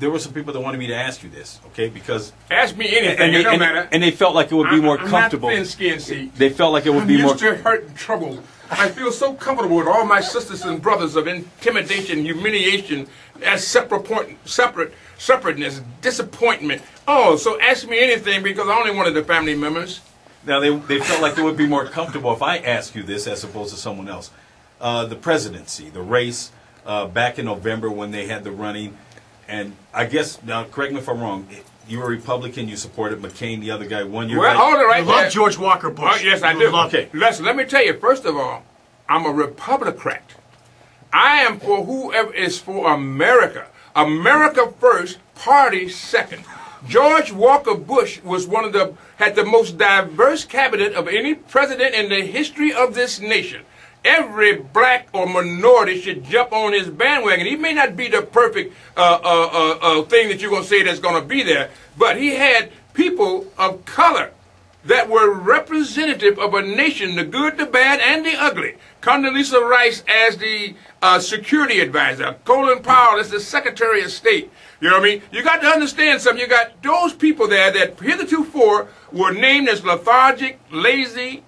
there were some people that wanted me to ask you this, okay? Because ask me anything, it don't matter. And they felt like it would be more comfortable. I'm not thin-skinned, see. They felt like it would be more. I'm used to hurt and trouble. I feel so comfortable with all my sisters and brothers of intimidation, humiliation, as separateness, disappointment. Oh, so ask me anything because I only wanted the family members. Now, they felt like it would be more comfortable if I ask you this as opposed to someone else. The presidency, the race, back in November when they had the running, and I guess, now correct me if I'm wrong, you were a Republican, you supported McCain, the other guy won. Well, hold it right there. I love George Walker Bush. Oh, yes, I do. Okay, listen, let me tell you, first of all, I'm a Republican. I am for whoever is for America. America first, party second. George Walker Bush was had the most diverse cabinet of any president in the history of this nation. Every black or minority should jump on his bandwagon. He may not be the perfect thing that you're going to say that's going to be there, but he had people of color that were representative of a nation, the good, the bad, and the ugly. Condoleezza Rice as the security advisor. Colin Powell as the Secretary of State. You know what I mean? You got to understand something. You got those people there that heretofore were named as lethargic, lazy,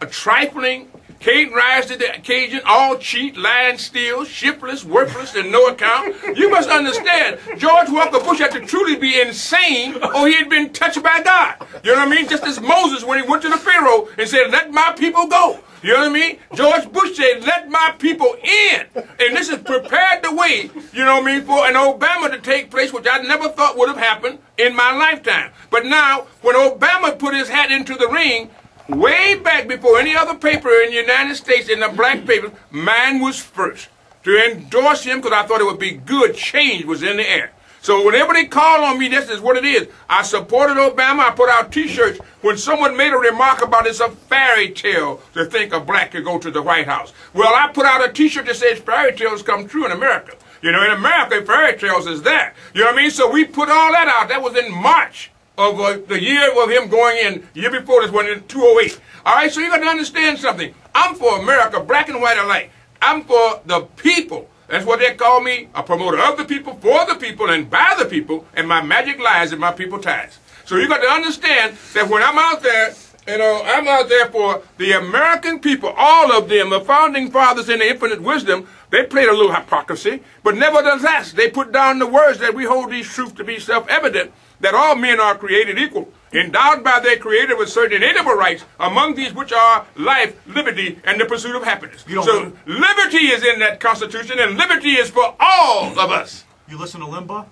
trifling, can't rise to the occasion, all cheat, lie, and steal, shiftless, worthless, and no account. You must understand, George Walker Bush had to truly be insane or he had been touched by God. You know what I mean? Just as Moses when he went to the Pharaoh and said, let my people go. You know what I mean? George Bush said, let my people in. And this has prepared the way, you know what I mean, for an Obama to take place, which I never thought would have happened in my lifetime. But now, when Obama put his hat into the ring, way back before any other paper in the United States, in the black papers, mine was first to endorse him because I thought it would be good. Change was in the air. So whenever they call on me, this is what it is. I supported Obama. I put out T-shirts. When someone made a remark about it's a fairy tale to think a black could go to the White House. Well, I put out a T-shirt that says fairy tales come true in America. You know, in America, fairy tales is that. You know what I mean? So we put all that out. That was in March of the year of him going in, year before this one in 2008. All right, so you got to understand something. I'm for America, black and white alike. I'm for the people. That's what they call me, a promoter of the people, for the people, and by the people, and my magic lies and my people ties. So you got to understand that when I'm out there, you know, I'm out there for the American people, all of them, the founding fathers in the infinite wisdom. They played a little hypocrisy, but nevertheless, they put down the words that we hold these truths to be self-evident, that all men are created equal, endowed by their Creator with certain inalienable rights, among these which are life, liberty, and the pursuit of happiness. So liberty is in that Constitution, and liberty is for all of us. You listen to Limbaugh?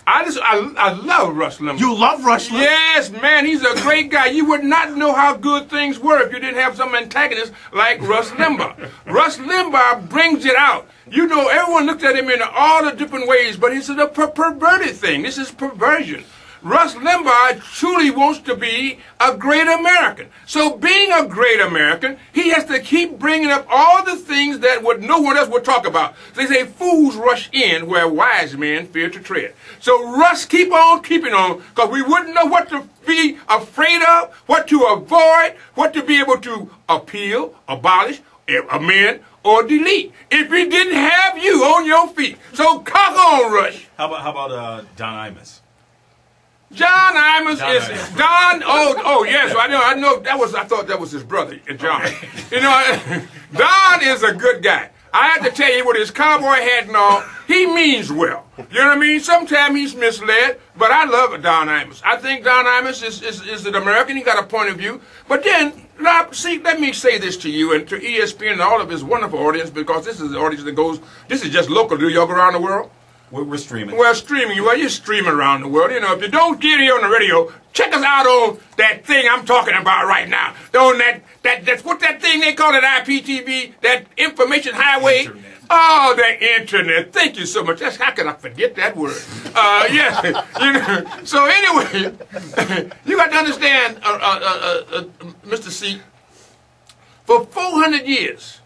I love Rush Limbaugh. You love Rush Limbaugh? Yes, man, he's a great guy. You would not know how good things were if you didn't have some antagonist like Rush Limbaugh. Rush Limbaugh brings it out. You know, everyone looked at him in all the different ways, but it's a perverted thing. This is perversion. Rush Limbaugh truly wants to be a great American. So being a great American, he has to keep bringing up all the things that no one else would talk about. They say fools rush in where wise men fear to tread. So Rush, keep on keeping on, because we wouldn't know what to be afraid of, what to avoid, what to be able to appeal, abolish, amend, or delete if we didn't have you on your feet. So cock on, Rush. How about Don Imus? John Imus is Don. Oh yes, I know that was. I thought that was his brother, John. You know, Don is a good guy. I have to tell you, with his cowboy hat and all, he means well. You know what I mean? Sometimes he's misled, but I love Don Imus. I think Don Imus is an American. He got a point of view. But then, see, let me say this to you and to ESPN and all of his wonderful audience, because this is the audience that goes. This is just local. Do y'all go around the world? We're streaming. Well, streaming. Well, you're streaming around the world. You know, if you don't get here on the radio, check us out on that thing I'm talking about right now. On that's what that thing they call it, IPTV, that information highway. Internet. Oh, the internet. Thank you so much. How could I forget that word? Yeah. You know, so anyway, you got to understand, Mr. C, for 400 years,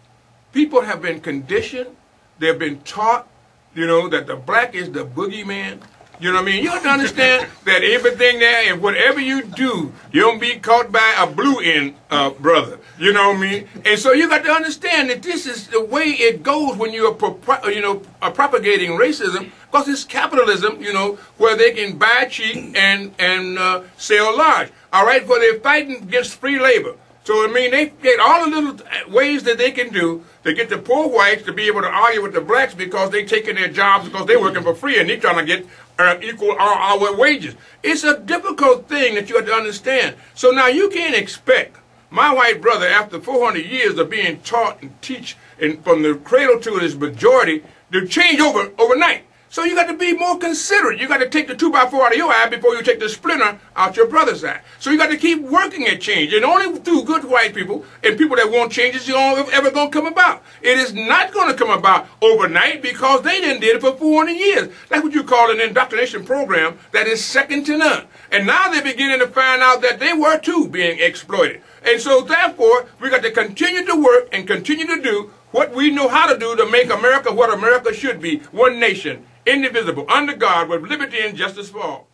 people have been conditioned, they've been taught, you know, that the black is the boogeyman. You know what I mean? You have to understand that everything there and whatever you do, you don't be caught by a blue end brother. You know what I mean? And so you got to understand that this is the way it goes when you are propagating racism, because it's capitalism, you know, where they can buy cheap and sell large. All right, where they're fighting against free labor. So, I mean, they get all the little ways that they can do to get the poor whites to be able to argue with the blacks because they're taking their jobs because they're working for free and they're trying to get equal our wages. It's a difficult thing that you have to understand. So now you can't expect my white brother, after 400 years of being taught and teach from the cradle to his majority, to change overnight. So you got to be more considerate. You got to take the 2x4 out of your eye before you take the splinter out your brother's eye. So you got to keep working at change. And only through good white people and people that want changes is ever going to come about. It is not going to come about overnight because they didn't did it for 400 years. That's what you call an indoctrination program that is second to none. And now they're beginning to find out that they were too being exploited. And so therefore, we got to continue to work and continue to do what we know how to do to make America what America should be. One nation, indivisible, under God, with liberty and justice for all.